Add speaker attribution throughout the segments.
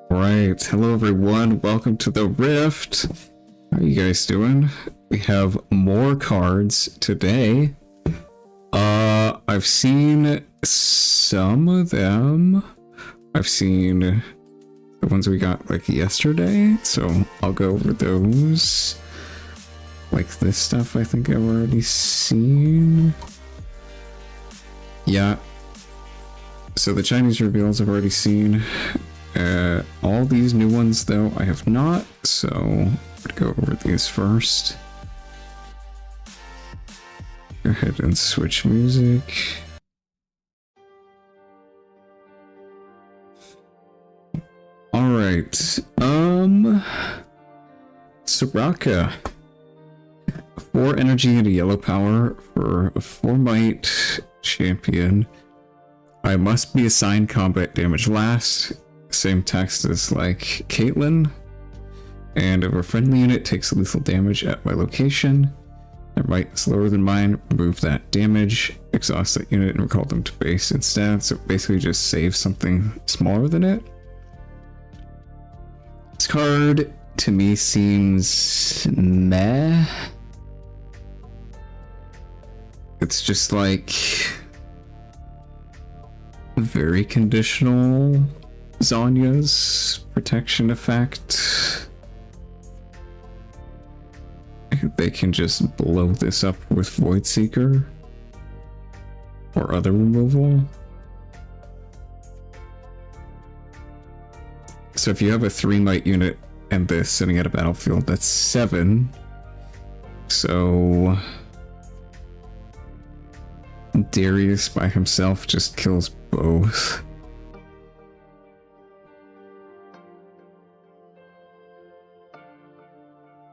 Speaker 1: Right, hello everyone, welcome to the Rift. How are you guys doing? We have more cards today. I've seen some of them. I've seen the ones we got like yesterday, so I'll go over those. Like this stuff I think I've already seen. Yeah. So the Chinese reveals I've already seen. All these new ones, though, I have not. So I'm gonna go over these first. Go ahead and switch music. Alright, Soraka. 4 energy and a yellow power for a 4 might champion. I must be assigned combat damage last. Same text as like Caitlyn. And if a friendly unit takes lethal damage at my location, their might is lower than mine, remove that damage, exhaust that unit, and recall them to base instead. So basically just save something smaller than it. This card to me seems meh. It's just like very conditional Zonya's protection effect. They can just blow this up with Void Seeker or other removal. So if you have a 3 might unit and this sitting at a battlefield, that's 7. So Darius by himself just kills both.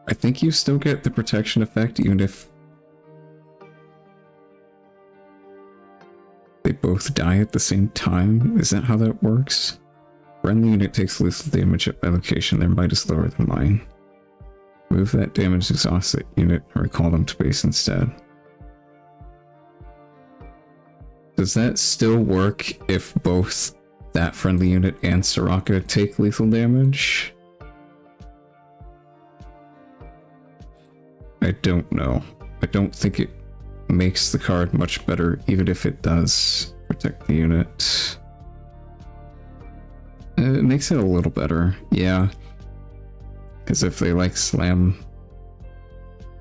Speaker 1: I think you still get the protection effect even if they both die at the same time. Is that how that works? Friendly unit takes lethal damage at my location. Their might is lower than mine. Move that damage, exhaust that unit, and recall them to base instead. Does that still work if both that friendly unit and Soraka take lethal damage? I don't know. I don't think it makes the card much better, even if it does protect the unit. It makes it a little better, yeah. Because if they like slam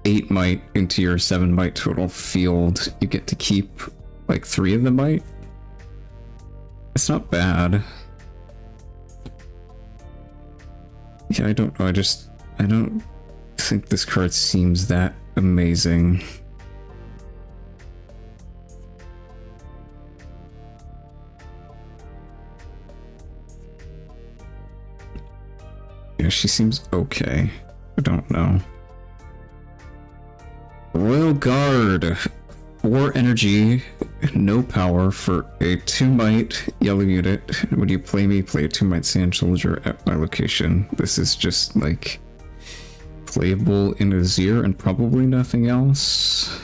Speaker 1: 8 might into your 7 might total field, you get to keep like 3 of the might. It's not bad. Yeah, I don't know. I don't think this card seems that amazing. Yeah, she seems okay. I don't know. Royal Guard. 4 energy, no power for a 2 might yellow unit. When you play me, play a 2 might sand soldier at my location. This is just like playable in Azir and probably nothing else,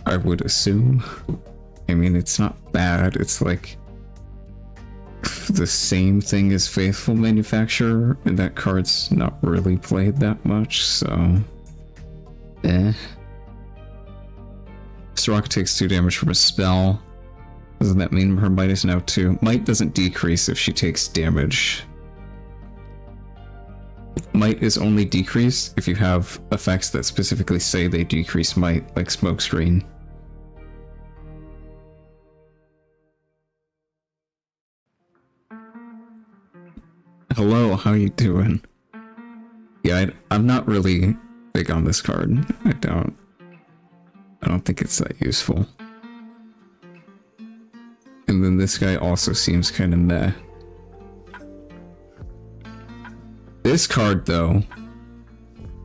Speaker 1: I would assume. I mean, it's not bad. It's like the same thing as Faithful Manufacturer, and that card's not really played that much, so Soraka takes 2 damage from a spell. Doesn't that mean her might is now 2? Might doesn't decrease if she takes damage. Might is only decreased if you have effects that specifically say they decrease might, like Smokescreen. Hello, how you doing? Yeah, I'm not really big on this card. I don't think it's that useful. And then this guy also seems kind of meh. This card, though,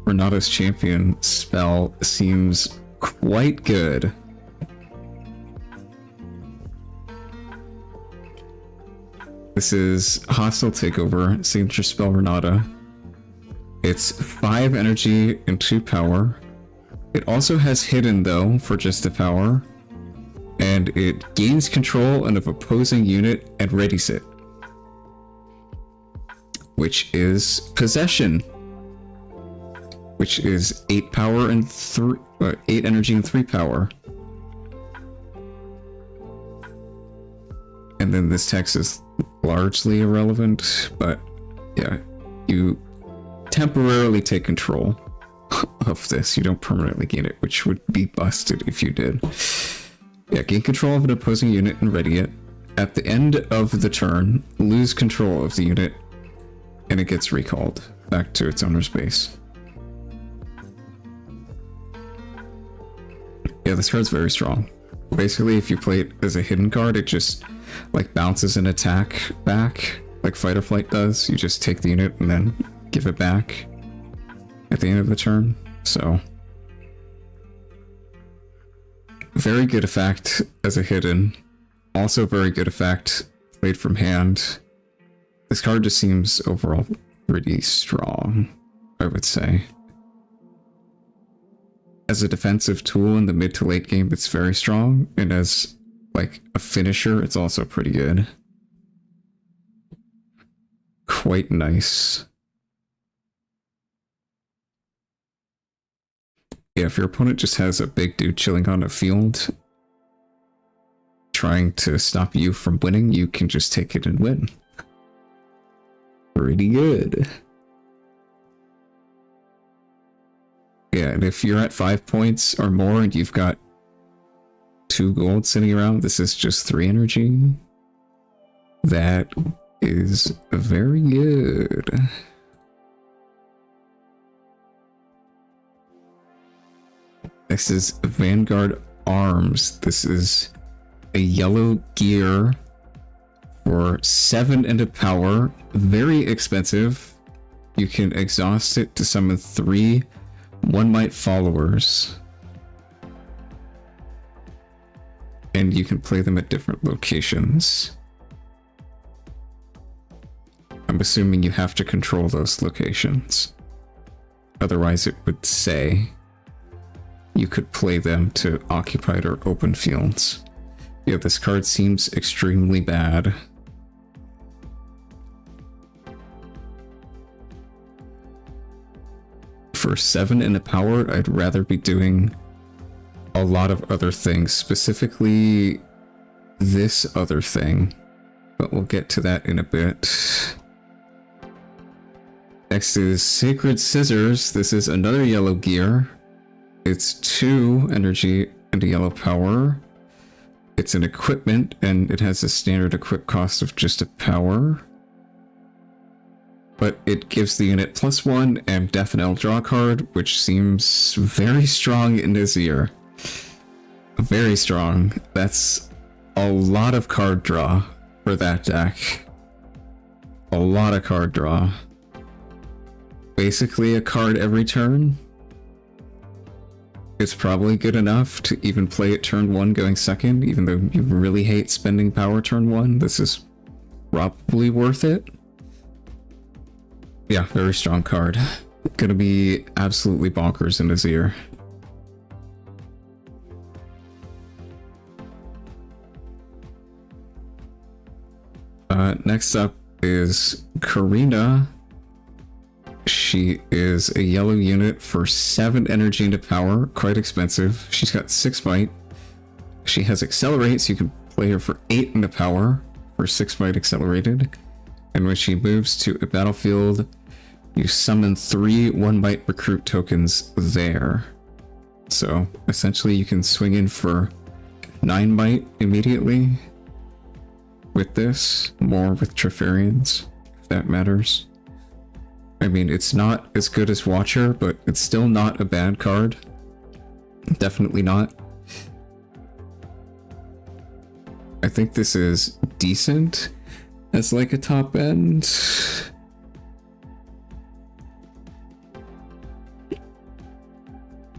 Speaker 1: Renata's Champion spell seems quite good. This is Hostile Takeover, signature spell Renata. It's 5 energy and 2 power. It also has Hidden, though, for just a power. And it gains control of an opposing unit and readies it, which is Possession, which is 8 power and 8 energy and 3 power. And then this text is largely irrelevant, but yeah, you temporarily take control of this. You don't permanently gain it, which would be busted if you did. Yeah, gain control of an opposing unit and ready it. At the end of the turn, lose control of the unit, and it gets recalled back to its owner's base. Yeah, this card's very strong. Basically, if you play it as a hidden card, it just like bounces an attack back, like Fight or Flight does. You just take the unit and then give it back at the end of the turn. So, very good effect as a hidden. Also very good effect played from hand. This card just seems overall pretty strong, I would say. As a defensive tool in the mid to late game, it's very strong, and as like a finisher, it's also pretty good. Quite nice. Yeah, if your opponent just has a big dude chilling on a field, trying to stop you from winning, you can just take it and win. Pretty good. Yeah, and if you're at 5 points or more and you've got 2 gold sitting around, this is just 3 energy. That is very good. This is Vanguard Arms. This is a yellow gear for 7 into power. Very expensive. You can exhaust it to summon 3 One Might followers. And you can play them at different locations. I'm assuming you have to control those locations. Otherwise it would say you could play them to occupied or open fields. Yeah, this card seems extremely bad. For 7 in the power, I'd rather be doing a lot of other things, specifically this other thing, but we'll get to that in a bit. Next is Sacred Scissors. This is another yellow gear. It's 2 energy and a yellow power. It's an equipment, and it has a standard equip cost of just a power. But it gives the unit +1 and Death and L draw card, which seems very strong in this year. Very strong. That's a lot of card draw for that deck. A lot of card draw. Basically a card every turn. It's probably good enough to even play it turn 1 going second, even though you really hate spending power turn 1. This is probably worth it. Yeah, very strong card. Gonna be absolutely bonkers in his ear. Next up is Krita. She is a yellow unit for 7 energy into power, quite expensive. She's got 6 might. She has accelerate, so you can play her for 8 into power for 6 might accelerated. And when she moves to a battlefield, you summon 3 One Might recruit tokens there. So essentially you can swing in for 9 might immediately with this, more with Trifarians, if that matters. I mean, it's not as good as Watcher, but it's still not a bad card. Definitely not. I think this is decent as like a top end.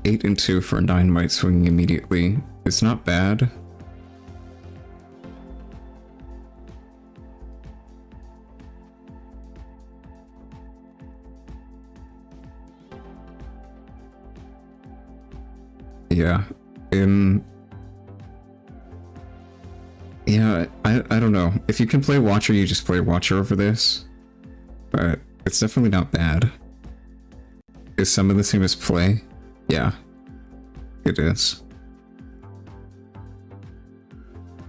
Speaker 1: Eight and 2 for 9 might swinging immediately. It's not bad. Yeah, I don't know. If you can play Watcher, you just play Watcher over this. But it's definitely not bad. Is some of the same as play? Yeah, it is.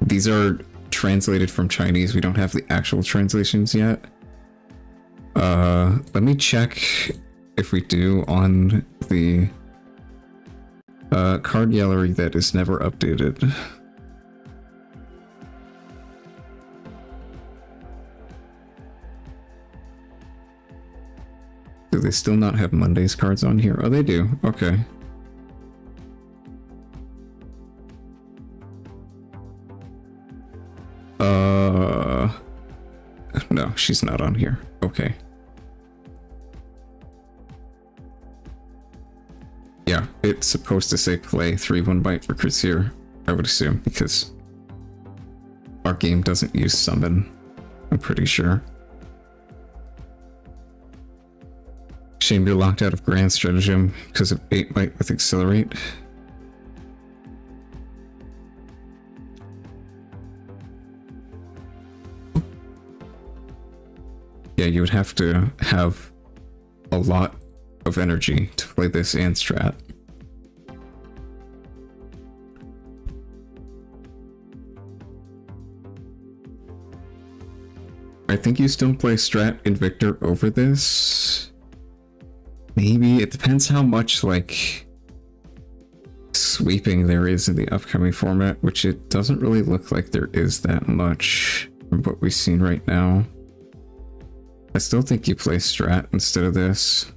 Speaker 1: These are translated from Chinese. We don't have the actual translations yet. Let me check if we do on the card gallery that is never updated. Do they still not have Monday's cards on here? Oh, they do. Okay. No, she's not on here. Okay. Yeah, it's supposed to say play 3-1 bite recruits here, I would assume, because our game doesn't use summon, I'm pretty sure. Shame you're locked out of Grand Stratagem because of 8 bite with Accelerate. Yeah, you would have to have a lot of energy to play this and strat. I think you still play strat Invictor over this. Maybe. It depends how much, like, sweeping there is in the upcoming format, which it doesn't really look like there is that much from what we've seen right now. I still think you play strat instead of this.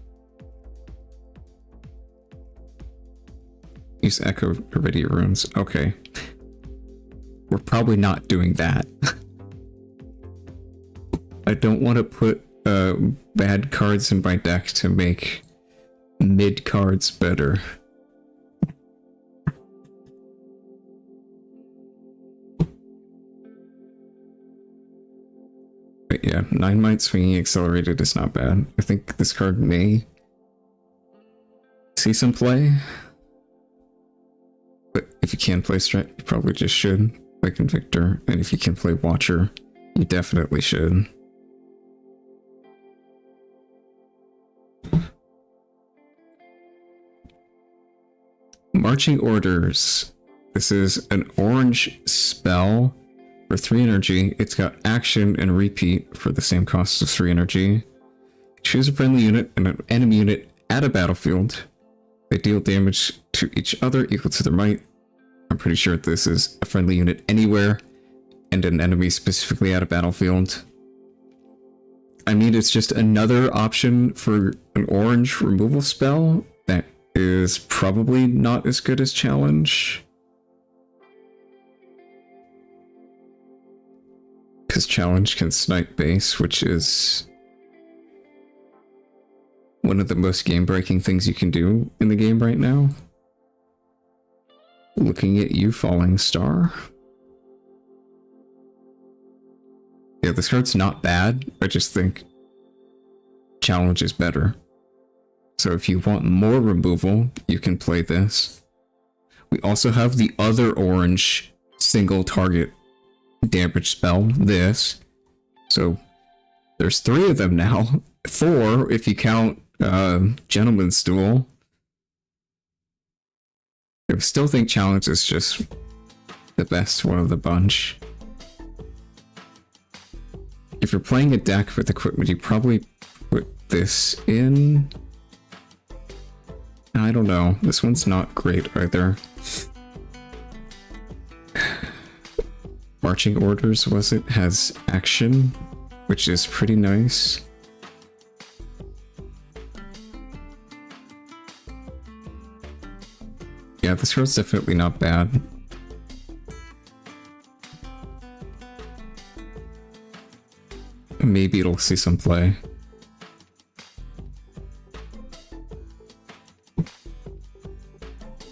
Speaker 1: Use Echo Iridia runes. Okay. We're probably not doing that. I don't want to put bad cards in my deck to make mid cards better. But yeah, 9 might swinging accelerated is not bad. I think this card may see some play. But if you can play strat, you probably just should, like Invictor. And if you can play Watcher, you definitely should. Marching Orders. This is an orange spell for 3 energy. It's got action and repeat for the same cost of 3 energy. Choose a friendly unit and an enemy unit at a battlefield. They deal damage to each other equal to their might. I'm pretty sure this is a friendly unit anywhere and an enemy specifically at a battlefield. I mean, it's just another option for an orange removal spell that is probably not as good as Challenge. Because Challenge can snipe base, which is one of the most game-breaking things you can do in the game right now. Looking at you, Falling Star. Yeah, this card's not bad. I just think Challenge is better. So if you want more removal, you can play this. We also have the other orange single target damage spell, this. So there's 3 of them now. 4 if you count Gentleman's Duel. I still think Challenge is just the best one of the bunch. If you're playing a deck with equipment, you probably put this in. I don't know. This one's not great either. Marching Orders, was it? Has action, which is pretty nice. Yeah, this card's definitely not bad. Maybe it'll see some play.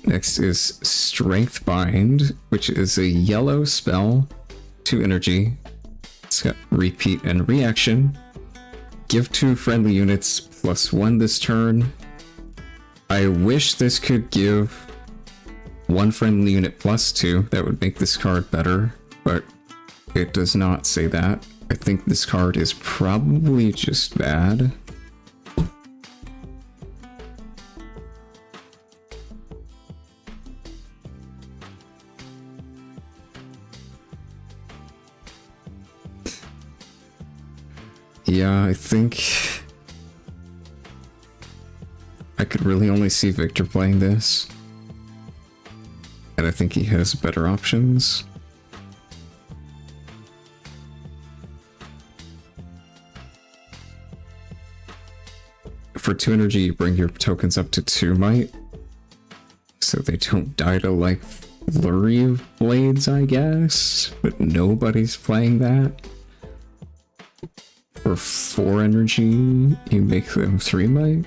Speaker 1: Next is Strength Bind, which is a yellow spell, 2 energy. It's got repeat and reaction. Give 2 friendly units +1 this turn. I wish this could give 1 friendly unit +2. That would make this card better, but it does not say that. I think this card is probably just bad. Yeah, I think I could really only see Victor playing this. And I think he has better options. for 2 energy, you bring your tokens up to 2 might. So they don't die to, like, flurry of blades, I guess. But nobody's playing that. For 4 energy, you make them 3 might.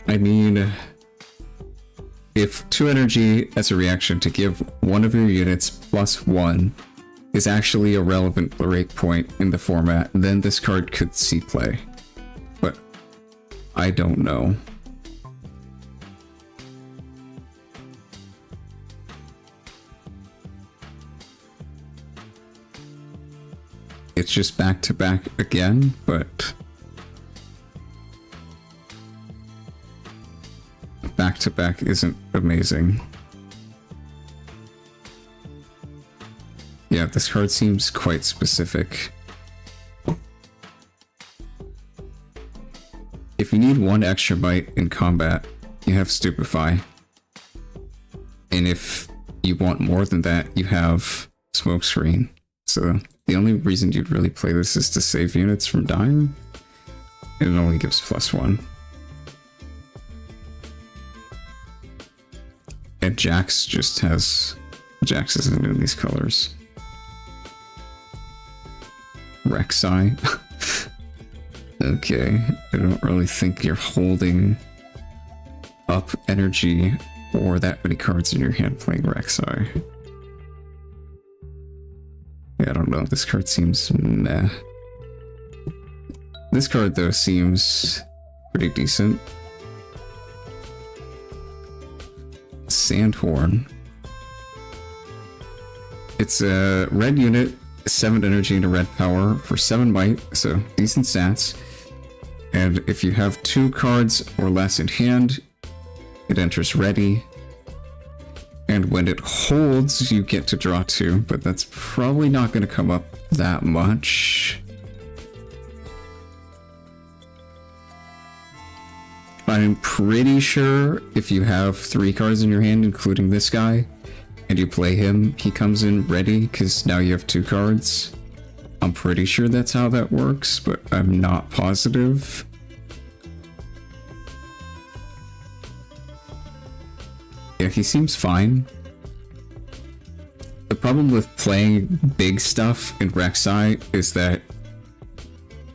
Speaker 1: I mean, if 2 energy as a reaction to give one of your units +1 is actually a relevant break point in the format, then this card could see play. But I don't know. It's just back to back again, but back to back isn't amazing. Yeah, this card seems quite specific. If you need 1 extra might in combat, you have Stupefy. And if you want more than that, you have Smokescreen. So the only reason you'd really play this is to save units from dying. And it only gives +1. And Jax just has... Jax isn't in these colors. Rek'Sai. Okay, I don't really think you're holding up energy or that many cards in your hand playing Rek'Sai. Yeah, I don't know, this card seems meh. This card, though, seems pretty decent. Sandhorn. It's a red unit, 7 energy and a red power for 7 might, so decent stats. And if you have 2 cards or less in hand, it enters ready. And when it holds, you get to draw 2, but that's probably not going to come up that much. I'm pretty sure if you have 3 cards in your hand, including this guy, and you play him, he comes in ready, because now you have 2 cards. I'm pretty sure that's how that works, but I'm not positive. Yeah, he seems fine. The problem with playing big stuff in Rek'Sai is that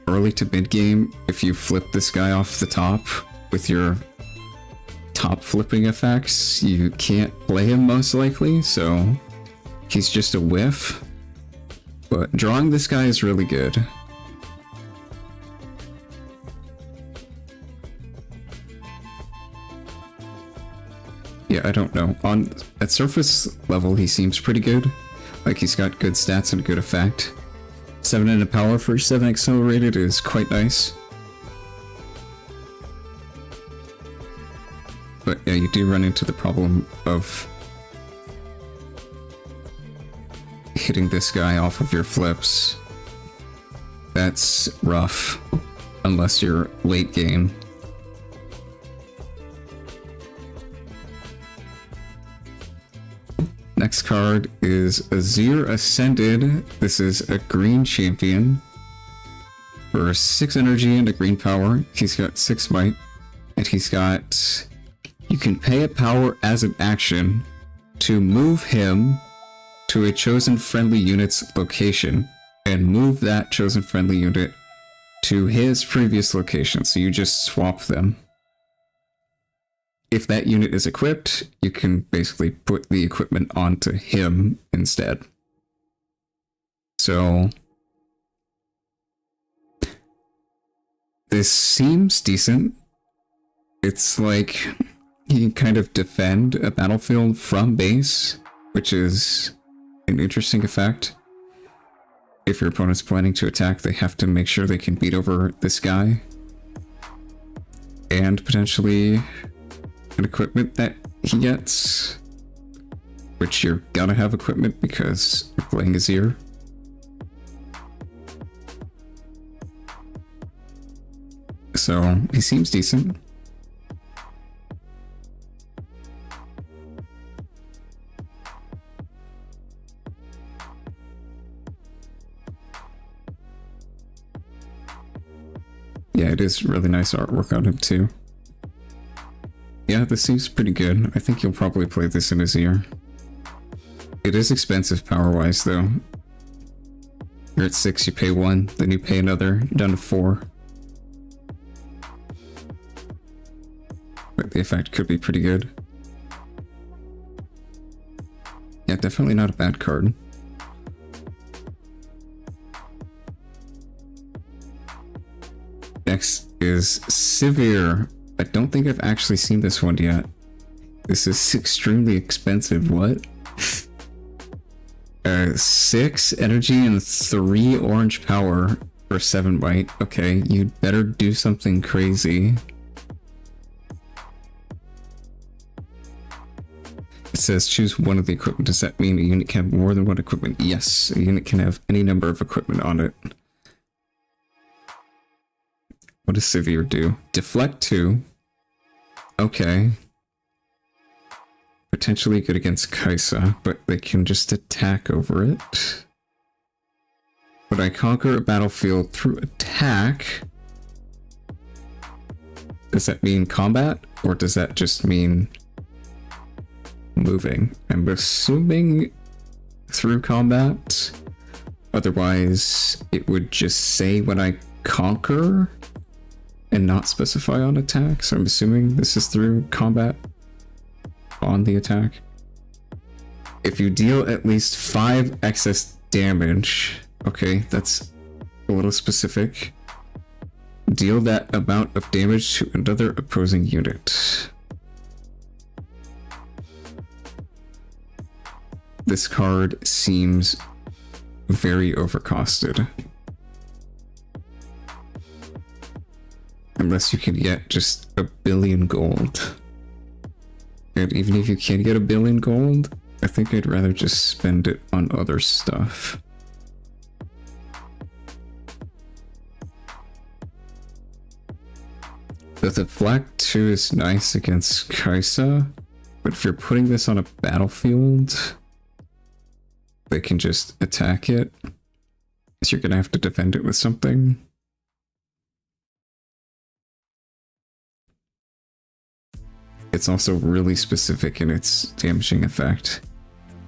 Speaker 1: early to mid game, if you flip this guy off the top with your top flipping effects, you can't play him most likely, so he's just a whiff. But drawing this guy is really good. Yeah, I don't know. At surface level, he seems pretty good. Like, he's got good stats and good effect. 7 in a power for 7 accelerated is quite nice. But yeah, you do run into the problem of hitting this guy off of your flips. That's rough, unless you're late game. Next card is Azir Ascended. This is a green champion for 6 energy and a green power. He's got 6 might, and he's got... You can pay a power as an action to move him to a chosen friendly unit's location and move that chosen friendly unit to his previous location, so you just swap them. If that unit is equipped, you can basically put the equipment onto him instead. So this seems decent. It's like you can kind of defend a battlefield from base, which is an interesting effect. If your opponent's planning to attack, they have to make sure they can beat over this guy. And potentially an equipment that he gets, which you're gonna have equipment because you're playing Azir. So he seems decent. Yeah, it is really nice artwork on it too. Yeah, this seems pretty good. I think you'll probably play this in Azir. It is expensive power-wise though. You're at 6, you pay 1, then you pay another, you're down to 4. But the effect could be pretty good. Yeah, definitely not a bad card. Next is Sivir. I don't think I've actually seen this one yet. This is extremely expensive. What? 6 energy and 3 orange power for 7 bite. Okay, you'd better do something crazy. It says choose one of the equipment. Does that mean a unit can have more than one equipment? Yes, a unit can have any number of equipment on it. What does Sivir do? Deflect 2. Okay. Potentially good against Kaisa, but they can just attack over it. Would I conquer a battlefield through attack? Does that mean combat? Or does that just mean moving? I'm assuming through combat. Otherwise, it would just say when I conquer and not specify on attack. So I'm assuming this is through combat on the attack. If you deal at least 5 excess damage, okay, that's a little specific. Deal that amount of damage to another opposing unit. This card seems very overcosted. Unless you can get just 1 billion gold. And even if you can get 1 billion gold, I think I'd rather just spend it on other stuff. The Deflect 2 is nice against Kaisa, but if you're putting this on a battlefield, they can just attack it. So you're gonna have to defend it with something. It's also really specific in its damaging effect.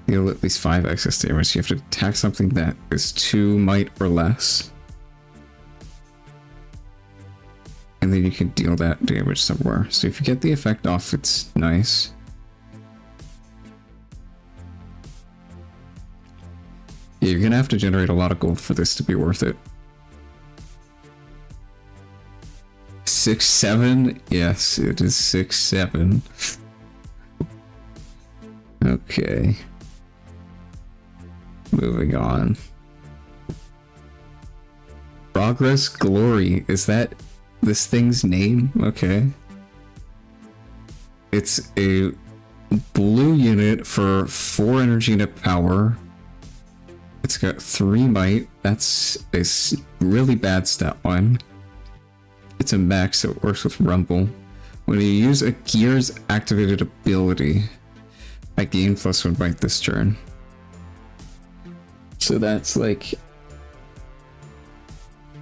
Speaker 1: Deal at least 5 excess damage. You have to attack something that is 2 might or less. And then you can deal that damage somewhere. So if you get the effect off, it's nice. Yeah, you're gonna have to generate a lot of gold for this to be worth it. 6-7? Yes, it is 6-7. Okay. Moving on. Progress Glory. Is that this thing's name? Okay. It's a blue unit for 4 energy and a power. It's got 3 might. That's a really bad stat line. It's a max, so it works with Rumble. When you use a Gear's activated ability, I gain +1 might this turn. So that's like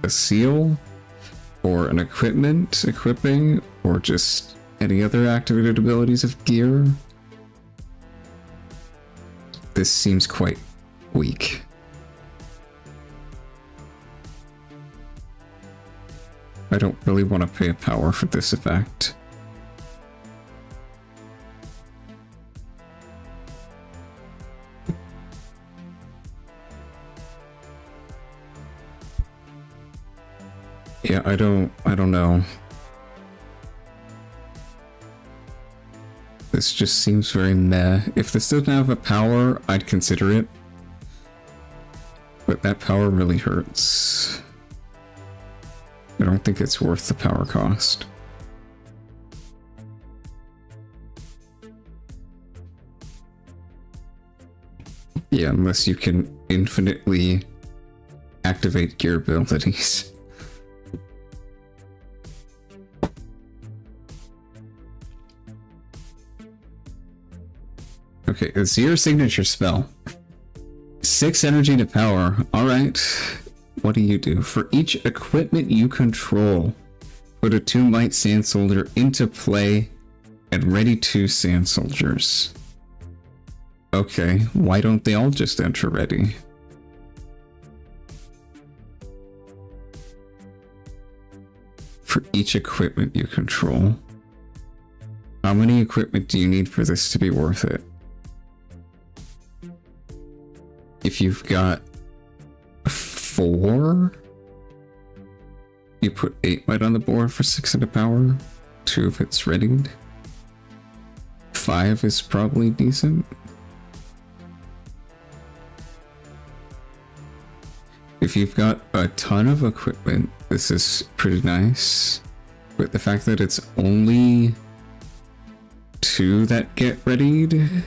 Speaker 1: a seal, or an equipping, or just any other activated abilities of Gear. This seems quite weak. I don't really want to pay a power for this effect. Yeah, I don't know. This just seems very meh. If this doesn't have a power, I'd consider it. But that power really hurts. I don't think it's worth the power cost. Yeah, unless you can infinitely activate gear abilities. Okay, it's your signature spell. 6 energy to power. Alright. What do you do? For each equipment you control, Put a 2 might sand soldier into play and ready 2 sand soldiers. Okay, why don't they all just enter ready? For each equipment you control. How many equipment do you need for this to be worth it? If you've got 4, you put 8 might on the board for 600 power. 2 if it's readied. 5 is probably decent. If you've got a ton of equipment, this is pretty nice. But the fact that it's only 2 that get readied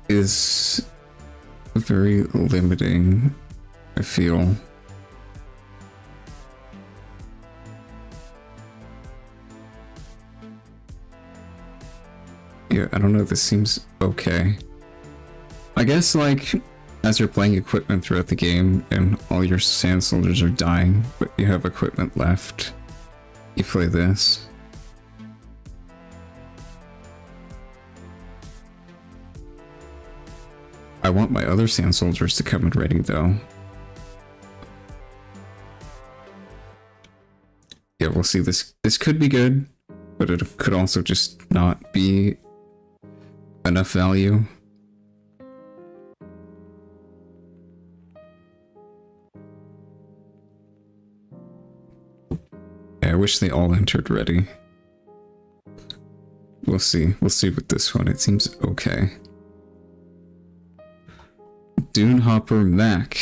Speaker 1: is very limiting, I feel. Yeah, I don't know, this seems okay. I guess, like, as you're playing equipment throughout the game and all your sand soldiers are dying, but you have equipment left, you play this. I want my other sand soldiers to come in ready, though. Yeah, we'll see. This could be good, but it could also just not be enough value. Yeah, I wish they all entered ready. We'll see. We'll see with this one. It seems okay. Dune Hopper Mac.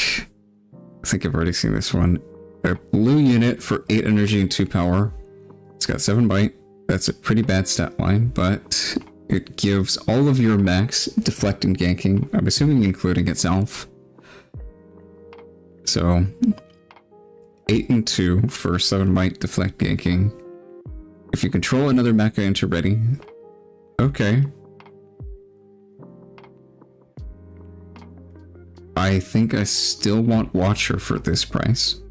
Speaker 1: I think I've already seen this one. A blue unit for 8 energy and 2 power. It's got 7 bite. That's a pretty bad stat line, but it gives all of your max deflect and ganking. I'm assuming including itself. So 8 and 2 for 7 might deflect ganking. If you control another mecha enter ready. Okay. I think I still want Watcher for this price.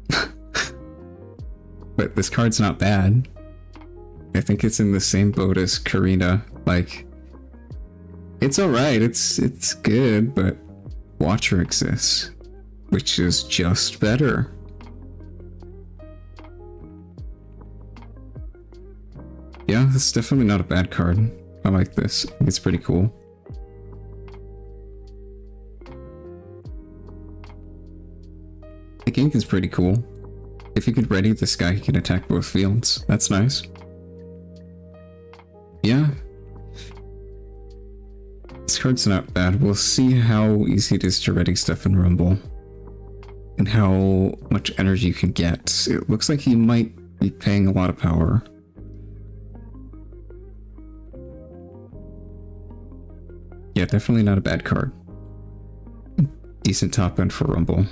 Speaker 1: But this card's not bad. I think it's in the same boat as Krita. Like, it's alright, it's good, but Watcher exists, which is just better. Yeah, it's definitely not a bad card. I like this. It's pretty cool. The gank is pretty cool. If you could ready this guy, he can attack both fields. That's nice. Yeah. This card's not bad. We'll see how easy it is to ready stuff in Rumble. And how much energy you can get. It looks like he might be paying a lot of power. Yeah, definitely not a bad card. Decent top end for Rumble.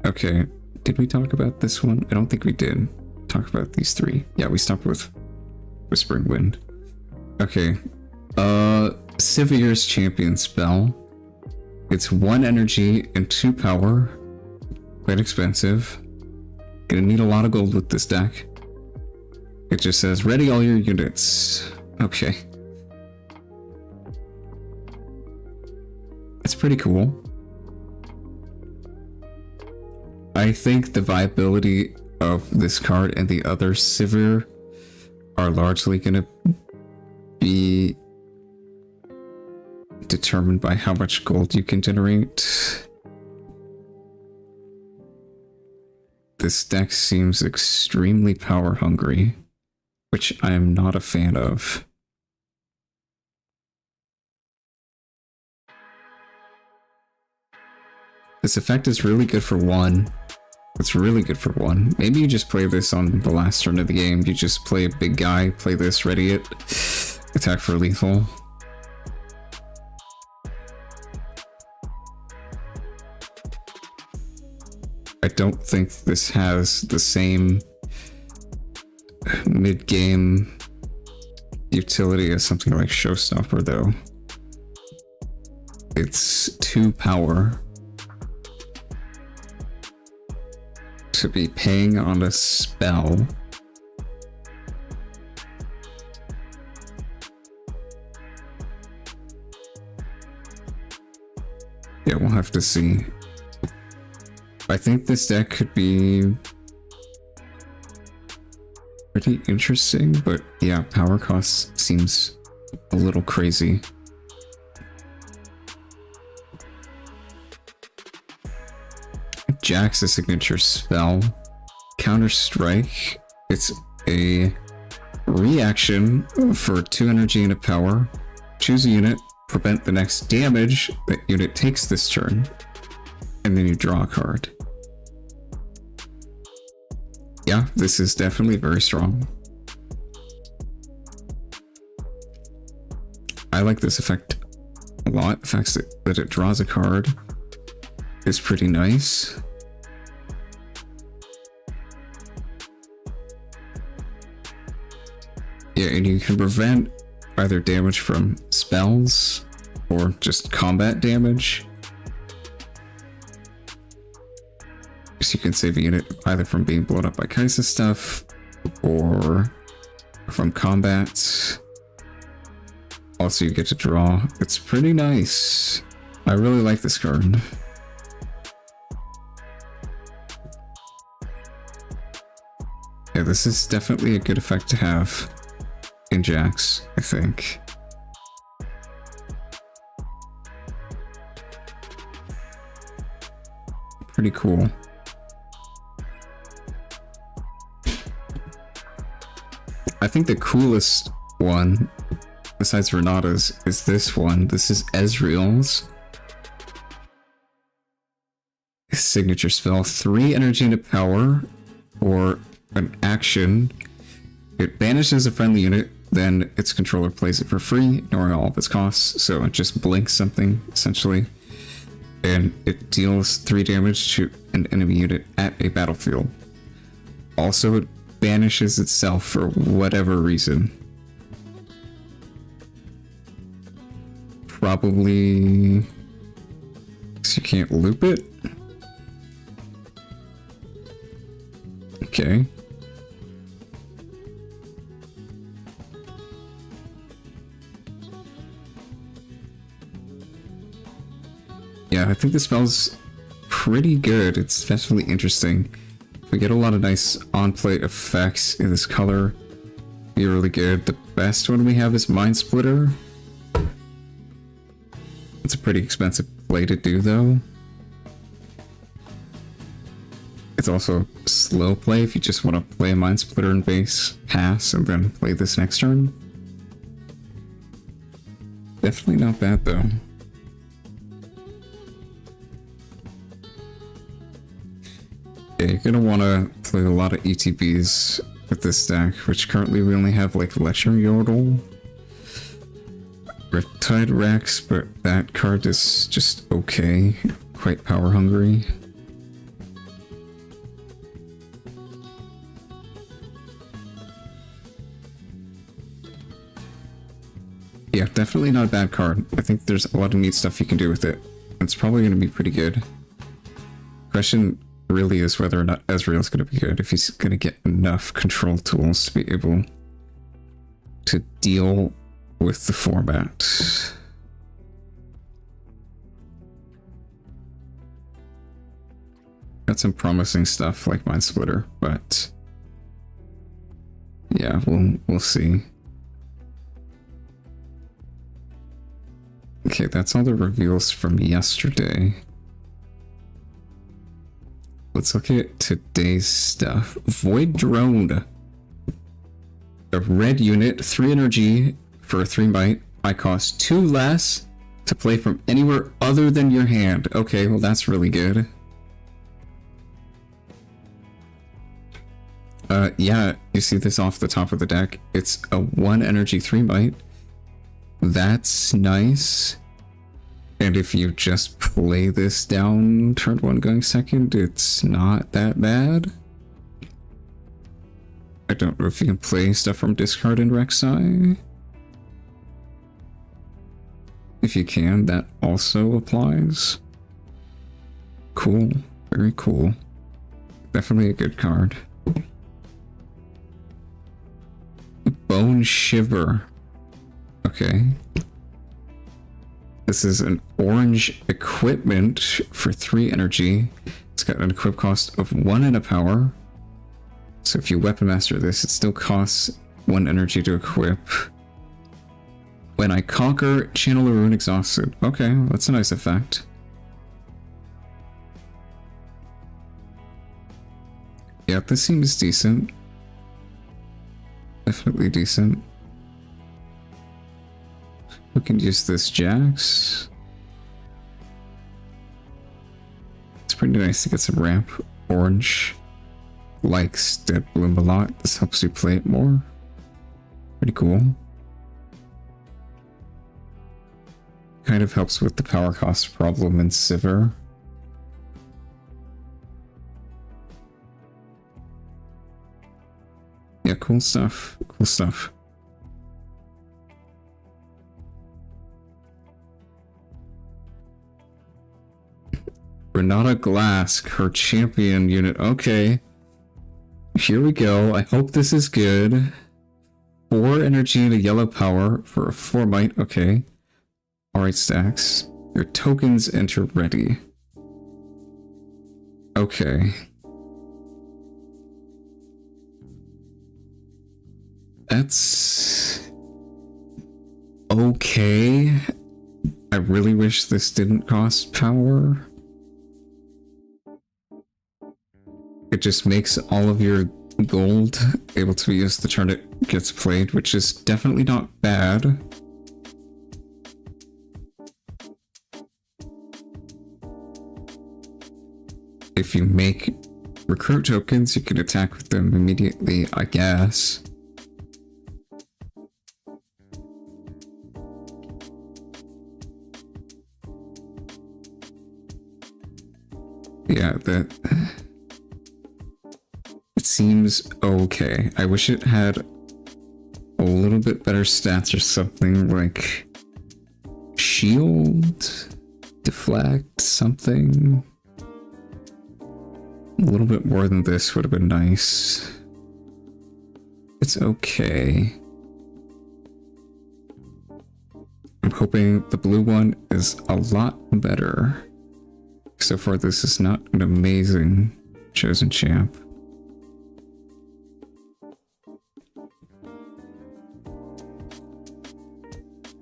Speaker 1: Okay, did we talk about this one? I don't think we did talk about these 3. Yeah, we stopped with Whispering Wind. Okay, Sevir's Champion spell. It's 1 energy and 2 power. Quite expensive. Gonna need a lot of gold with this deck. It just says, ready all your units. Okay. It's pretty cool. I think the viability of this card and the other Sevir are largely going to be determined by how much gold you can generate. This deck seems extremely power hungry, which I am not a fan of. This effect is really good for 1. It's really good for 1. Maybe you just play this on the last turn of the game. You just play a big guy, play this, ready it, attack for lethal. I don't think this has the same mid-game utility as something like Showstopper, though. It's 2 power. to be paying on a spell. Yeah, we'll have to see. I think this deck could be pretty interesting, but yeah, power cost seems a little crazy. Jack's a signature spell. Counter Strike. It's a reaction for 2 energy and a power. Choose a unit, prevent the next damage that unit takes this turn, and then you draw a card. Yeah, this is definitely very strong. I like this effect a lot. The fact that it draws a card is pretty nice. Yeah, and you can prevent either damage from spells or just combat damage. So you can save a unit either from being blown up by Kaisa stuff or from combat. Also, you get to draw. It's pretty nice. I really like this card. Yeah, this is definitely a good effect to have in Jax, I think. Pretty cool. I think the coolest one, besides Renata's, is this one. This is Ezreal's signature spell. 3 energy and a power, or an action. It banishes a friendly unit, then its controller plays it for free, ignoring all of its costs. So it just blinks something, essentially. And it deals 3 damage to an enemy unit at a battlefield. Also, it banishes itself for whatever reason. Probably because you can't loop it. Okay. Yeah, I think the spell's pretty good. It's definitely interesting. We get a lot of nice on-play effects in this color. Be really good. The best one we have is Mind Splitter. It's a pretty expensive play to do, though. It's also slow play if you just want to play a Mind Splitter and base, pass, and then play this next turn. Definitely not bad, though. Yeah, you're gonna want to play a lot of ETBs with this deck, which currently we only have like Lecture Yordle, Riptide Rex, but that card is just okay, quite power hungry. Yeah, definitely not a bad card. I think there's a lot of neat stuff you can do with it. It's probably going to be pretty good. Question really is whether or not Ezreal's going to be good, if he's going to get enough control tools to be able to deal with the format. Got some promising stuff like Mind Splitter, but yeah, we'll see. Okay, that's all the reveals from yesterday. Let's look at today's stuff. Void Drone. A red unit, 3 energy for a 3 might. I cost 2 less to play from anywhere other than your hand. Okay, well that's really good. Yeah, you see this off the top of the deck. It's a 1 energy 3 might. That's nice. And if you just play this down turn 1 going second, it's not that bad. I don't know if you can play stuff from discard in Rek'Sai. If you can, that also applies. Cool. Very cool. definitely a good card. Bone Shiver. Okay. This is an orange equipment for 3 energy. It's got an equip cost of 1 and a power. So if you weapon master this, it still costs 1 energy to equip. When I conquer, channel a rune exhausted. Okay, that's a nice effect. Yeah, this seems decent. Definitely decent. We can use this Jax. It's pretty nice to get some ramp. Orange likes Dead Bloom a lot. This helps you play it more. Pretty cool. Kind of helps with the power cost problem in Sivir. Yeah, cool stuff. Cool stuff. Renata Glask, her champion unit. Okay. Here we go. I hope this is good. 4 energy and a yellow power for a 4 might. Okay. Alright, stacks. Your tokens enter ready. Okay. That's okay. I really wish this didn't cost power. It just makes all of your gold able to be used the turn it gets played, which is definitely not bad. If you make recruit tokens, you can attack with them immediately, I guess. Yeah, that... It seems okay. I wish it had a little bit better stats or something, like shield, deflect, something. A little bit more than this would have been nice. It's okay. I'm hoping the blue one is a lot better. So far, this is not an amazing chosen champ.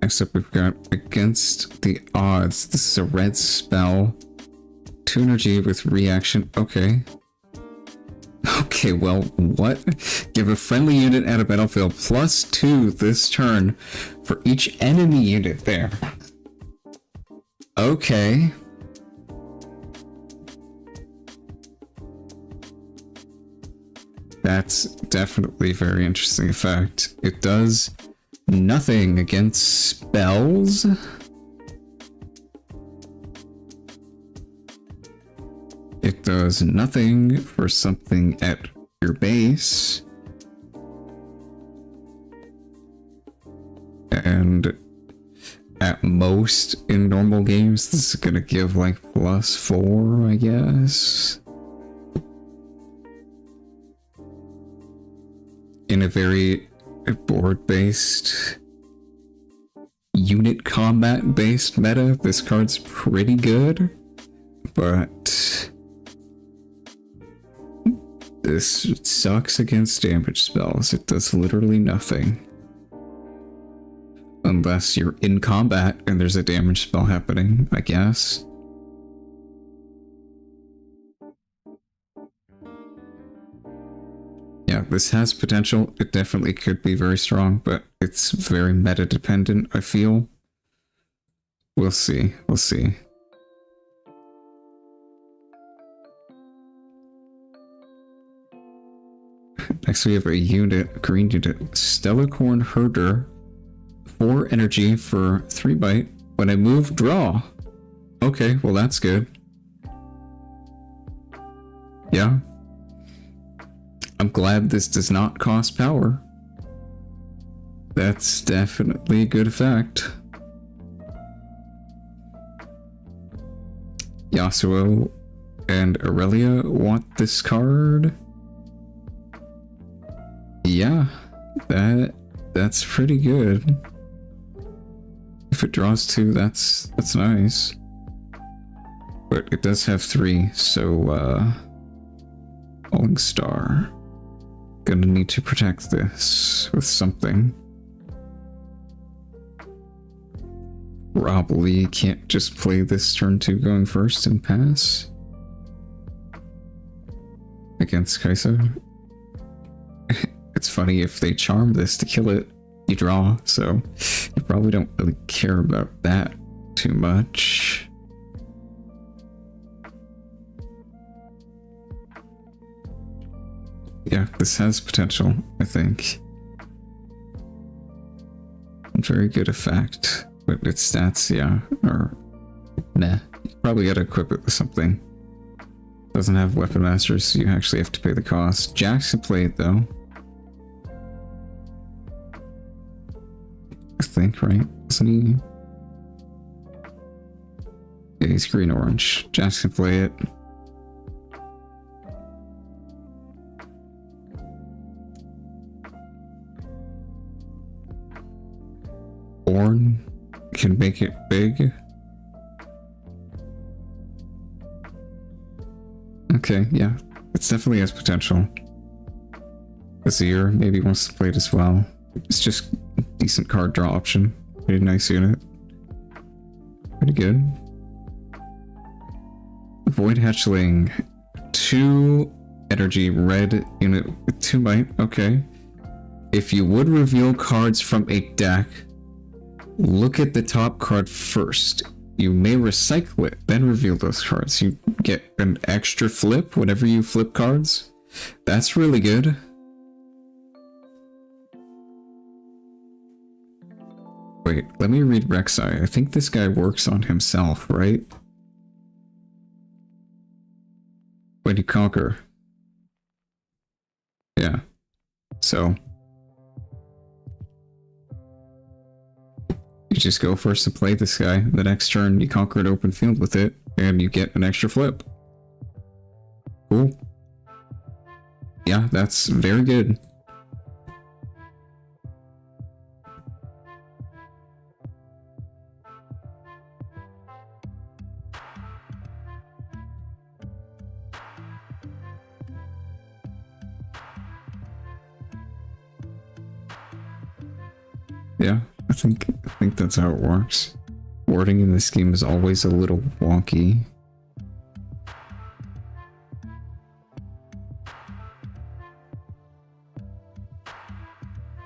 Speaker 1: Next up, we've got Against the Odds. This is a red spell. 2 energy with reaction. Okay. Okay, well, what? Give a friendly unit at a battlefield +2 this turn for each enemy unit there. Okay. That's definitely a very interesting effect. It does nothing against spells. It does nothing for something at your base. And at most in normal games, this is gonna give like +4, I guess. In a very board-based, unit combat-based meta, this card's pretty good, but this sucks against damage spells. It does literally nothing. Unless you're in combat and there's a damage spell happening, I guess. Yeah, this has potential. It definitely could be very strong, but it's very meta dependent, I feel. We'll see. We'll see. Next we have a unit, green unit, Stellarcorn Herder. 4 energy for 3 bite. When I move, draw. Okay, well that's good. Yeah. I'm glad this does not cost power. That's definitely a good effect. Yasuo and Aurelia want this card. Yeah, that's pretty good. If it draws 2, that's nice. But it does have 3, so Falling Star. Gonna need to protect this with something. Probably can't just play this turn 2 going first and pass against Kaisa. It's funny, if they charm this to kill it, you draw, so you probably don't really care about that too much. Yeah, this has potential, I think. Very good effect, but its stats, yeah, are meh. You probably gotta equip it with something. Doesn't have weapon masters, so you actually have to pay the cost. Jax can play it though. I think, right? Isn't he? Yeah, he's green-orange. Jax can play it. Born can make it big. Okay, yeah. It definitely has potential. Azir maybe wants to play it as well. It's just a decent card draw option. Pretty nice unit. Pretty good. Void Hatchling. 2 energy red unit with 2 might. Okay. If you would reveal cards from a deck, look at the top card first. You may recycle it, then reveal those cards. You get an extra flip whenever you flip cards. That's really good. Wait, let me read Rek'Sai. I think this guy works on himself, right? When you conquer. Yeah. So you just go first to play this guy. The next turn you conquer an open field with it, and you get an extra flip. Cool. Yeah, that's very good. Yeah, I think that's how it works. Wording in this game is always a little wonky.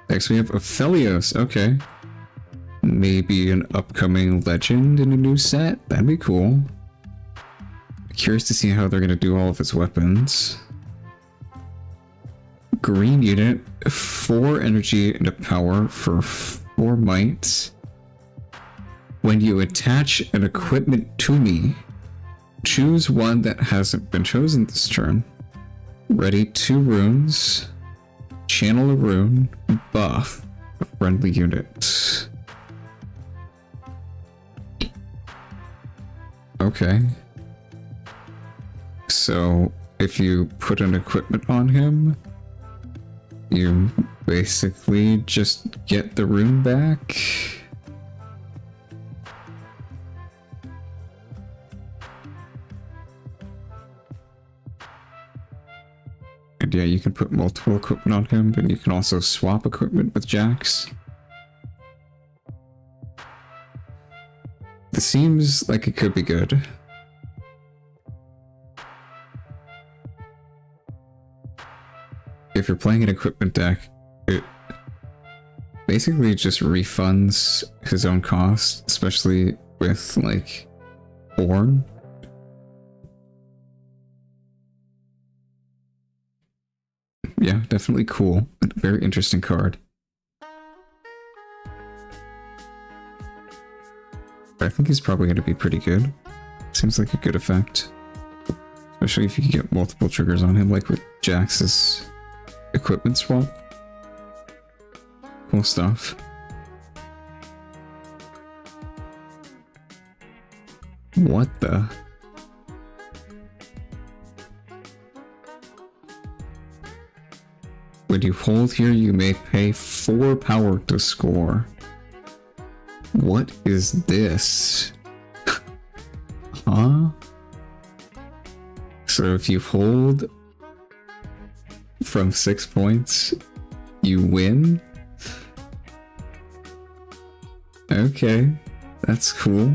Speaker 1: Next we have Aphelios. Okay. Maybe an upcoming legend in a new set? That'd be cool. Curious to see how they're gonna do all of its weapons. Green unit, 4 energy and a power for 4 might. When you attach an equipment to me, choose one that hasn't been chosen this turn. Ready 2 runes. Channel a rune. Buff a friendly unit. Okay. So if you put an equipment on him, you basically just get the rune back. And yeah, you can put multiple equipment on him, but you can also swap equipment with Jax. This seems like it could be good. If you're playing an equipment deck, it basically just refunds his own cost, especially with, like, Born. Yeah, definitely cool. Very interesting card. I think he's probably going to be pretty good. Seems like a good effect. Especially if you can get multiple triggers on him, like with Jax's equipment swap. Cool stuff. What the? When you hold here, you may pay 4 power to score. What is this? Huh? So if you hold from 6 points, you win? Okay, that's cool.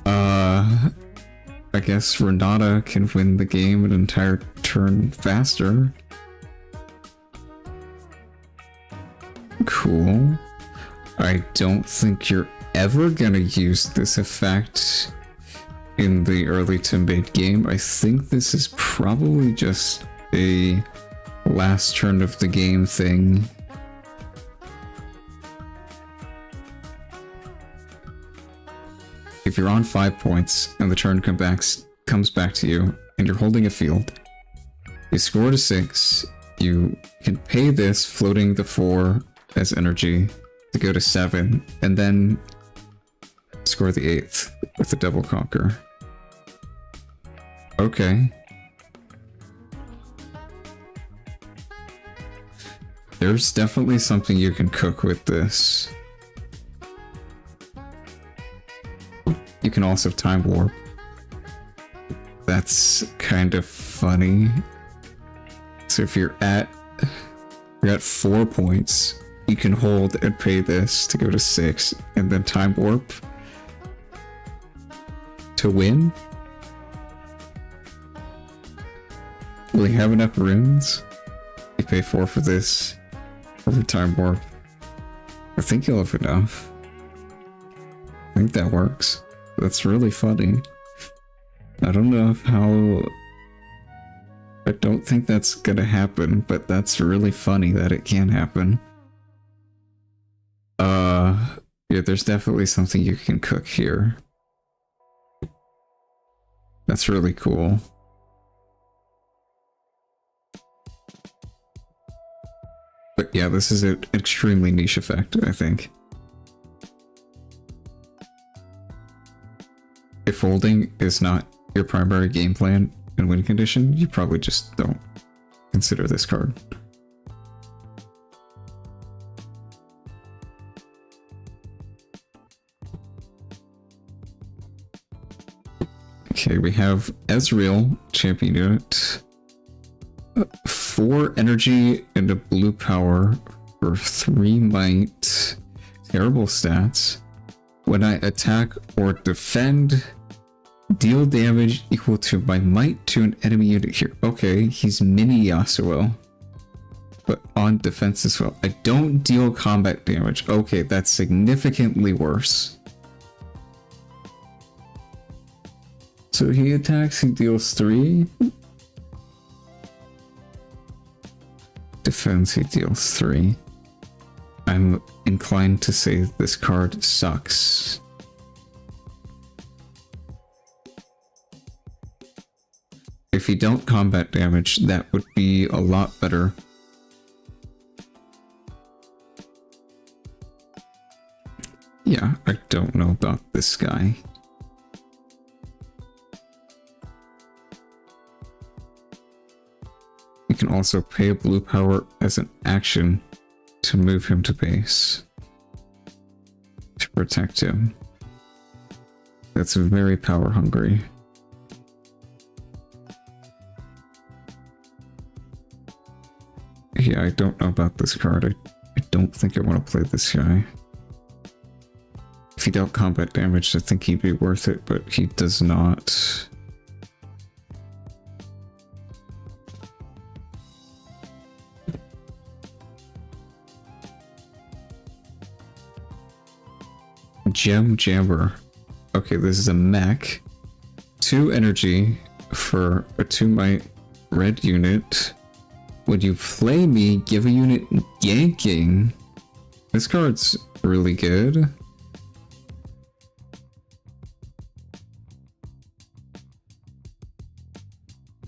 Speaker 1: I guess Renata can win the game an entire turn faster. Cool. I don't think you're ever gonna use this effect in the early to mid game. I think this is probably just a last turn of the game thing. If you're on 5 points and the turn comes back to you and you're holding a field, you score to 6, you can pay this, floating the 4 as energy to go to 7, and then score the 8th with the Devil Conquer. Okay. There's definitely something you can cook with this. You can also time warp. That's kind of funny. So if you're at 4 points, you can hold and pay this to go to 6, and then time warp to win. Will you have enough runes? You pay 4 for this, or for time warp. I think you'll have enough. I think that works. That's really funny. I don't know how... I don't think that's gonna happen, but that's really funny that it can happen. Yeah, there's definitely something you can cook here. That's really cool. But yeah, this is an extremely niche effect, I think. If holding is not your primary game plan and win condition, you probably just don't consider this card. Okay, we have Ezreal, champion unit. 4 energy and a blue power for 3 might. Terrible stats. When I attack or defend, deal damage equal to my might to an enemy unit here. Okay, he's mini Yasuo, but on defense as well. I don't deal combat damage. Okay, that's significantly worse. So he attacks, he deals 3. Defense, he deals 3. I'm inclined to say this card sucks. If you don't combat damage, that would be a lot better. Yeah, I don't know about this guy. You can also pay a blue power as an action to move him to base to protect him. That's very power hungry. Yeah, I don't know about this card. I don't think I want to play this guy. If he dealt combat damage, I think he'd be worth it, but he does not. Gem Jammer. Okay, this is a mech. 2 energy for a 2 might red unit. When you play me, give a unit yanking. This card's really good.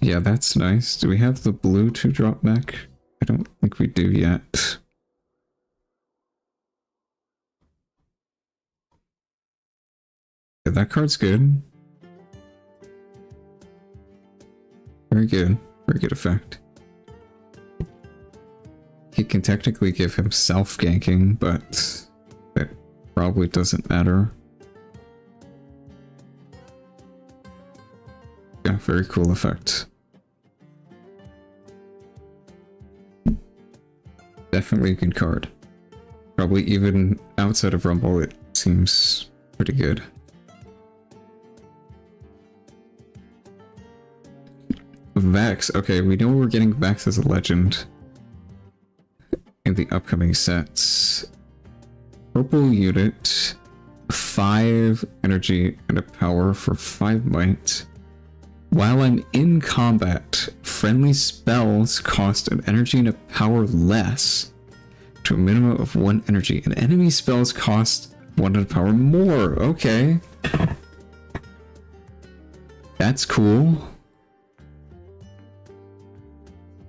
Speaker 1: Yeah, that's nice. Do we have the blue 2-drop mech? I don't think we do yet. Yeah, that card's good. Very good. Very good effect. he can technically give himself ganking, but that probably doesn't matter. Yeah, very cool effect. Definitely a good card. Probably even outside of Rumble, it seems pretty good. Vex. Okay, we know we're getting Vex as a legend in the upcoming sets. Purple unit, 5 energy and a power for 5 might. While I'm in combat, friendly spells cost an energy and a power less to a minimum of 1 energy, and enemy spells cost 1 and a power more. Okay. That's cool.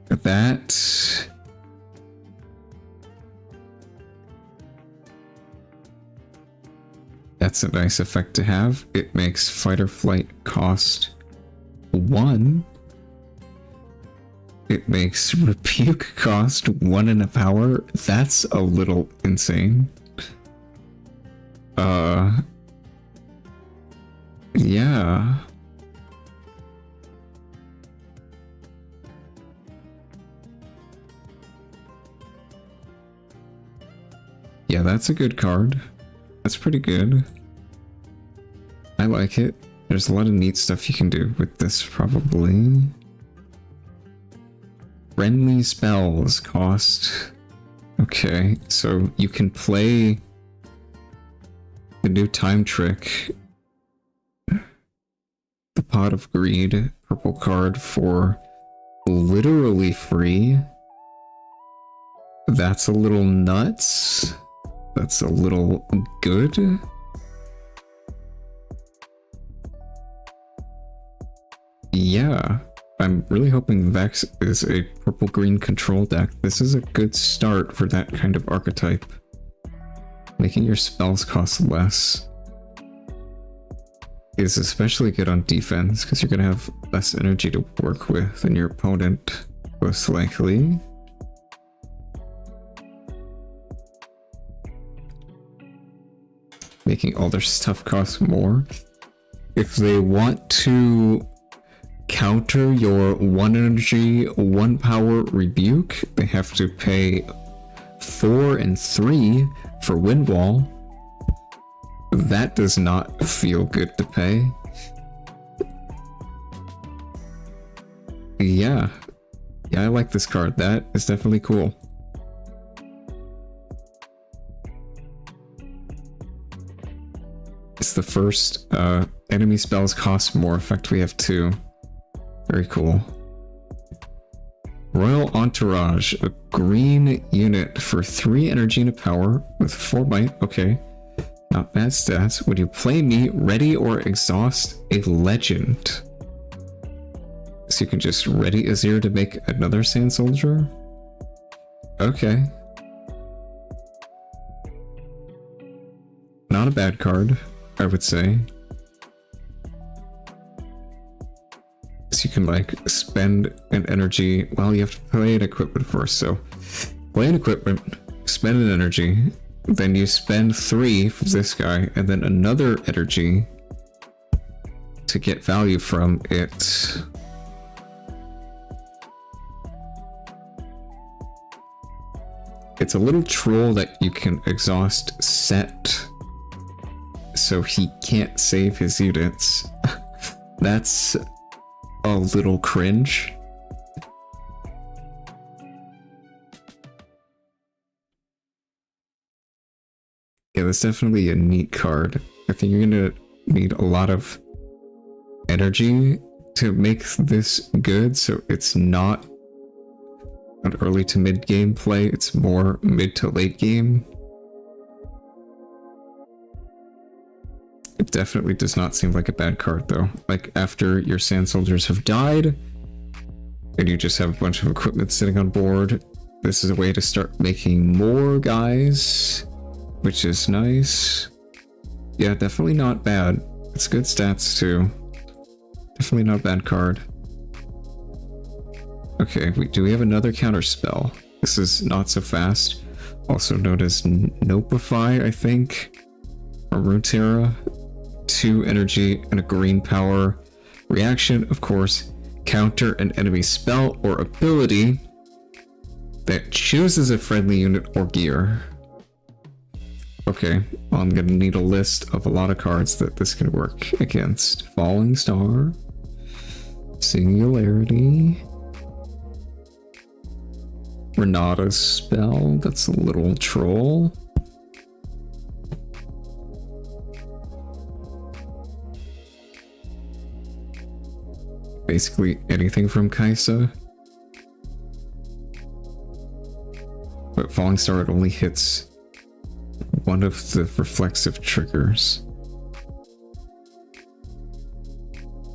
Speaker 1: That's a nice effect to have. It makes fight or flight cost 1. It makes rebuke cost 1 and a power. That's a little insane. Yeah. Yeah, that's a good card. That's pretty good. I like it. There's a lot of neat stuff you can do with this, probably. Friendly spells cost... Okay, so you can play the new time trick, the Pot of Greed, purple card, for literally free. That's a little nuts. That's a little good. Yeah, I'm really hoping Vex is a purple-green control deck. This is a good start for that kind of archetype. Making your spells cost less is especially good on defense, because you're going to have less energy to work with than your opponent, most likely. Making all their stuff cost more. If they want to counter your 1 energy, 1 power rebuke, they have to pay 4 and 3 for Wind Wall. That does not feel good to pay. Yeah, I like this card. That is definitely cool. It's the first enemy spells cost more effect we have too. Very cool. Royal Entourage, a green unit for 3 energy and a power with 4 might. Okay, not bad stats. Would you play me, ready or exhaust a legend? So you can just ready Azir to make another Sand Soldier? Okay. Not a bad card, I would say. So you can like spend an energy. Well, you have to play an equipment first. So play an equipment, spend an energy, then you spend 3 for this guy, and then another energy to get value from it. It's a little troll that you can exhaust set, so he can't save his units. That's a little cringe. Yeah, that's definitely a neat card. I think you're gonna need a lot of energy to make this good, so it's not an early to mid game play, it's more mid to late game. It definitely does not seem like a bad card though. Like after your Sand Soldiers have died and you just have a bunch of equipment sitting on board, this is a way to start making more guys, which is nice. Yeah, definitely not bad. It's good stats too. Definitely not a bad card. Okay, do we have another counter spell? This is not so fast. Also known as Nopify, I think. From Runeterra. 2 energy and a green power. Reaction, of course. Counter an enemy spell or ability that chooses a friendly unit or gear. Okay, well, I'm gonna need a list of a lot of cards that this can work against. Falling Star. Singularity. Renata's spell, that's a little troll. Basically anything from Kaisa. But Falling Star, it only hits one of the reflexive triggers.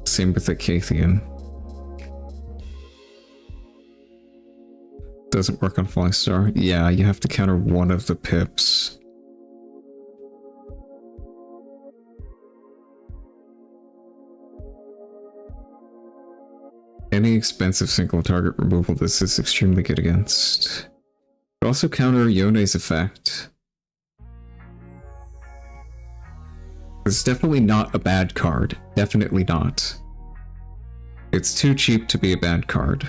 Speaker 1: Same with the Cathian. Doesn't work on Falling Star. Yeah, you have to counter one of the pips. Any expensive single target removal this is extremely good against. But also counter Yone's effect. It's definitely not a bad card. Definitely not. It's too cheap to be a bad card.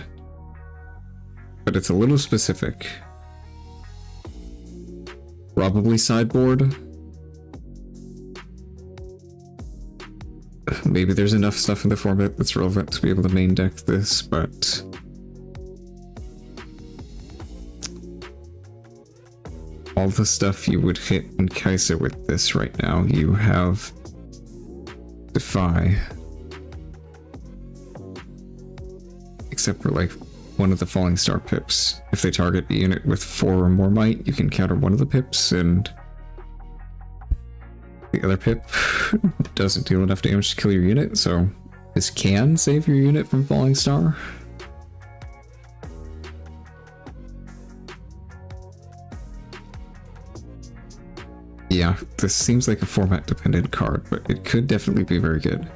Speaker 1: But it's a little specific. Probably sideboard. Maybe there's enough stuff in the format that's relevant to be able to main deck this, but... all the stuff you would hit in Kaisa with this right now, you have Defy. Except for like one of the Falling Star pips. If they target a unit with 4 or more might, you can counter one of the pips, and the other pip doesn't deal enough damage to kill your unit, so this can save your unit from Falling Star. Yeah, this seems like a format dependent card, but it could definitely be very good.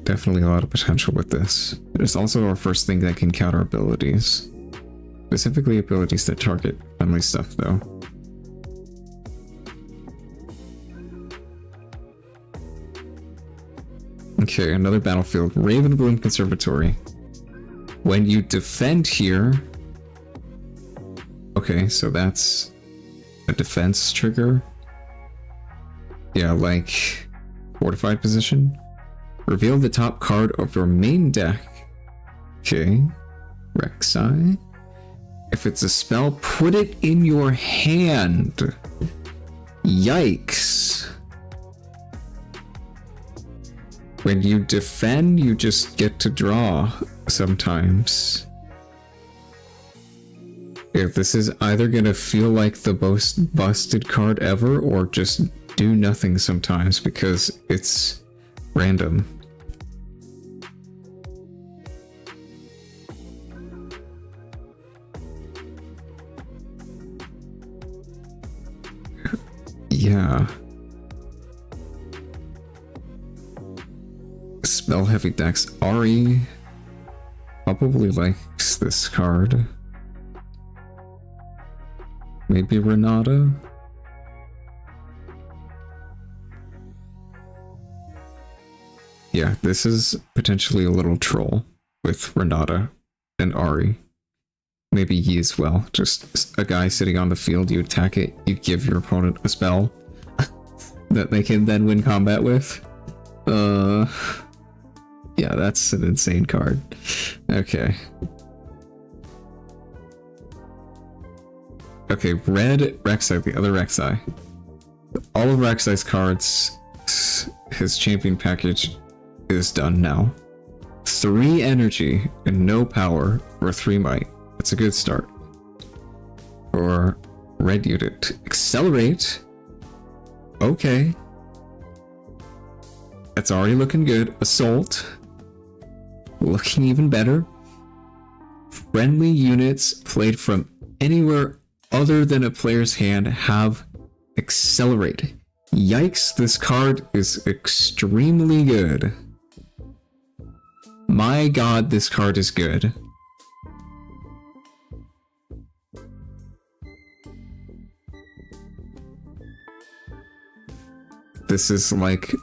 Speaker 1: Definitely a lot of potential with this. It's also our first thing that can counter abilities. Specifically abilities that target friendly stuff though. Okay, another battlefield. Ravenbloom Conservatory. When you defend here... Okay, so that's a defense trigger. Yeah, like fortified position. Reveal the top card of your main deck. Okay. Rek'Sai. If it's a spell, put it in your hand. Yikes. When you defend, you just get to draw sometimes. If this is either gonna feel like the most busted card ever, or just do nothing sometimes because it's random. Yeah. Spell heavy decks. Ari probably likes this card. Maybe Renata? Yeah, this is potentially a little troll with Renata and Ari. Maybe Yi as well. Just a guy sitting on the field, you attack it, you give your opponent a spell that they can then win combat with. Yeah, that's an insane card. Okay. Okay, red Rek'Sai, the other Rek'Sai. All of Rek'Sai's cards, his champion package is done now. 3 energy and no power for 3 might. That's a good start. For red unit. Accelerate. Okay. That's already looking good. Assault. Looking even better. Friendly units played from anywhere other than a player's hand have accelerate. Yikes, this card is extremely good. My god, this card is good. this is like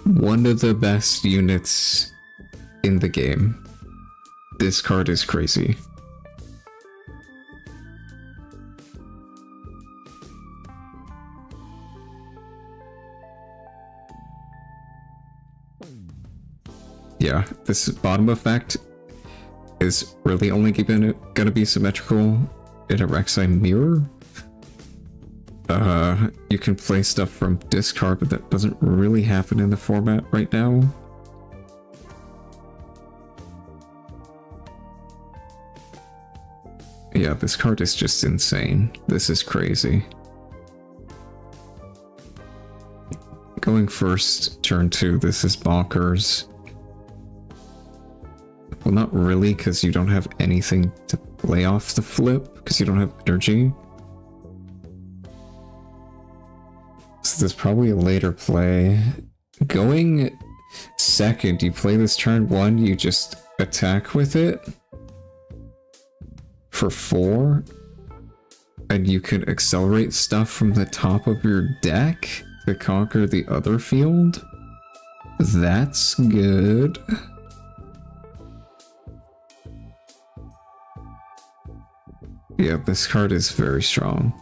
Speaker 1: one of the best units in the game. This card is crazy. Yeah, this bottom effect is really only gonna be symmetrical in a Rek'Sai mirror. You can play stuff from discard, but that doesn't really happen in the format right now. Yeah, this card is just insane. This is crazy. Going first, turn 2, this is bonkers. Well, not really, because you don't have anything to play off the flip, because you don't have energy. So there's probably a later play. Going second, you play this turn 1, you just attack with it for 4, and you can accelerate stuff from the top of your deck to conquer the other field. That's good. Yeah, this card is very strong.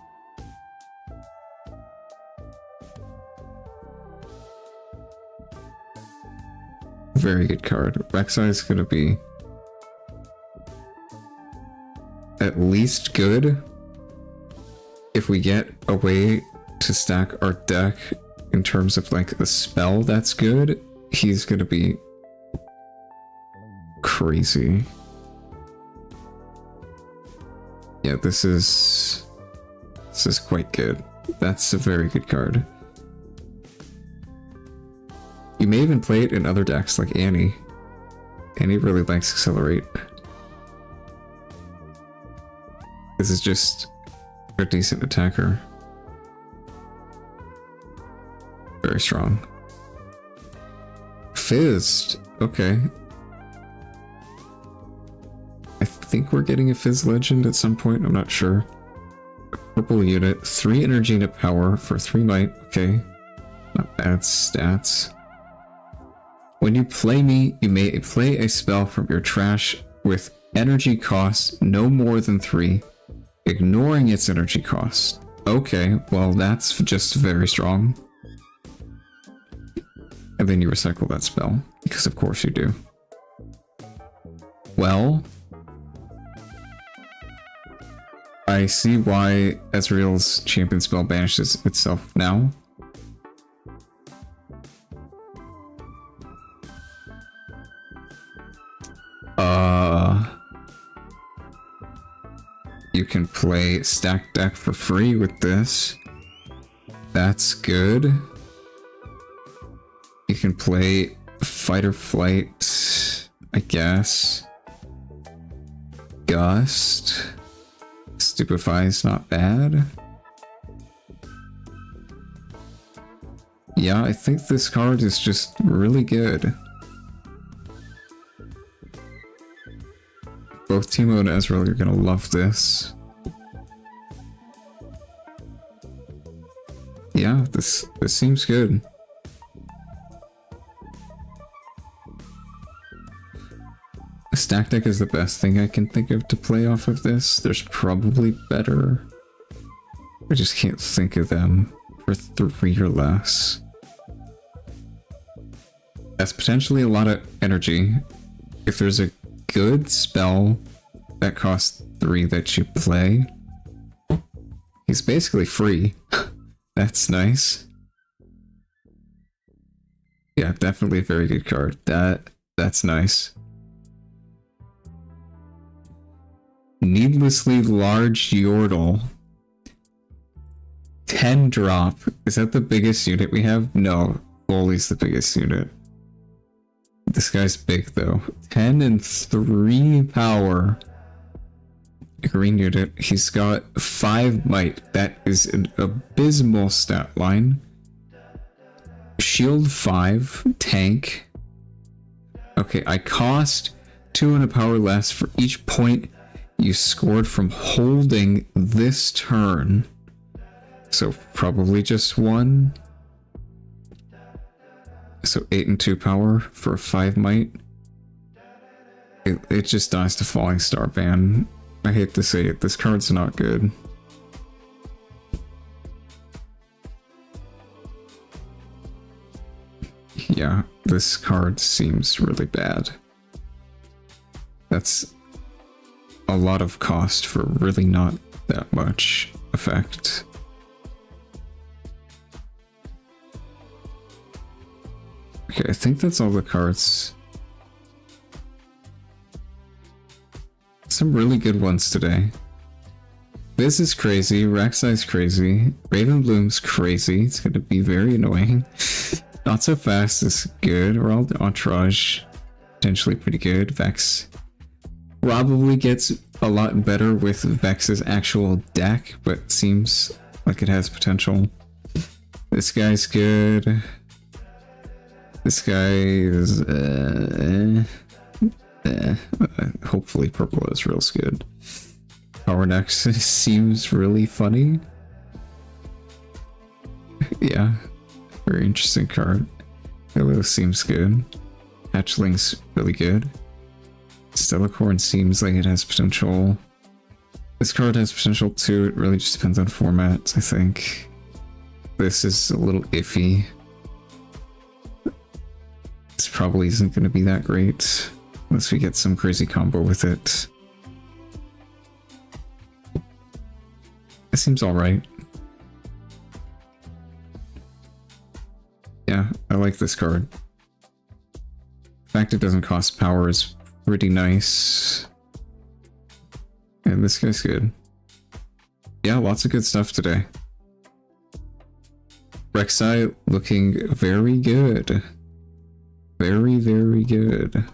Speaker 1: Very good card. Rek'Sai is gonna be at least good if we get a way to stack our deck in terms of like the spell that's good. He's gonna be crazy. Yeah, this is quite good. That's a very good card. You may even play it in other decks like Annie. Annie really likes Accelerate. This is just a decent attacker. Very strong. Fizzed. Okay. I think we're getting a Fizz Legend at some point. I'm not sure. Purple unit. 3 energy and a power for 3 might. Okay. Not bad stats. When you play me, you may play a spell from your trash with energy cost no more than 3, ignoring its energy cost. Okay, well that's just very strong. And then you recycle that spell, because of course you do. Well, I see why Ezreal's champion spell banishes itself now. You can play stack deck for free with this. That's good. You can play Fight or Flight, I guess. Gust. Stupefy is not bad. Yeah, I think this card is just really good. Both Teemo and Ezreal, you're gonna love this. Yeah, this seems good. A stack deck is the best thing I can think of to play off of this. There's probably better. I just can't think of them for 3 or less. That's potentially a lot of energy. If there's a good spell that costs 3 that you play, he's basically free. That's nice. Yeah, definitely a very good card. That's nice. Needlessly Large Yordle. 10 drop. Is that the biggest unit we have? No, Loli's the biggest unit. This guy's big though. 10 and 3 power. A green unit. He's got 5 might. That is an abysmal stat line. Shield 5. Tank. Okay, I cost 2 and a power less for each point you scored from holding this turn. So probably just 1. So 8 and 2 power for 5 might. It just dies to Falling Star ban. I hate to say it, this card's not good. Yeah, this card seems really bad. That's a lot of cost for really not that much effect. Okay, I think that's all the cards. Some really good ones today. This is crazy, Rek'Sai's crazy, Ravenbloom's crazy, it's gonna be very annoying. Not So Fast is good, Royal Entourage, potentially pretty good. Vex probably gets a lot better with Vex's actual deck, but seems like it has potential. This guy's good. This guy is hopefully purple is real good. Power Next seems really funny. Yeah, very interesting card. Hello seems good. Hatchling's really good. Stellacorn seems like it has potential. This card has potential too, it really just depends on formats, I think. This is a little iffy. This probably isn't going to be that great, unless we get some crazy combo with it. It seems alright. Yeah, I like this card. The fact it doesn't cost power is pretty nice. And this guy's good. Yeah, lots of good stuff today. Rek'Sai looking very good. Very, very good.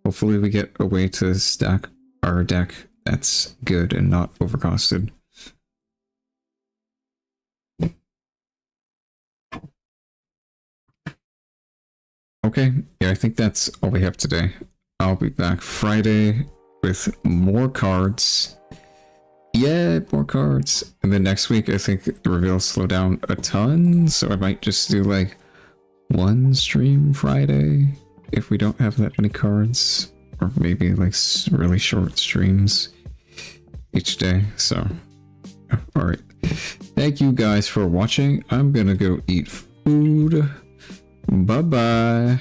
Speaker 1: Hopefully we get a way to stack our deck that's good and not overcosted. Okay, yeah, I think that's all we have today. I'll be back Friday with more cards. Yeah, more cards. And then next week, I think the reveals slow down a ton, so I might just do like one stream Friday if we don't have that many cards, or maybe like really short streams each day. So, all right. Thank you guys for watching. I'm gonna go eat food. Bye bye.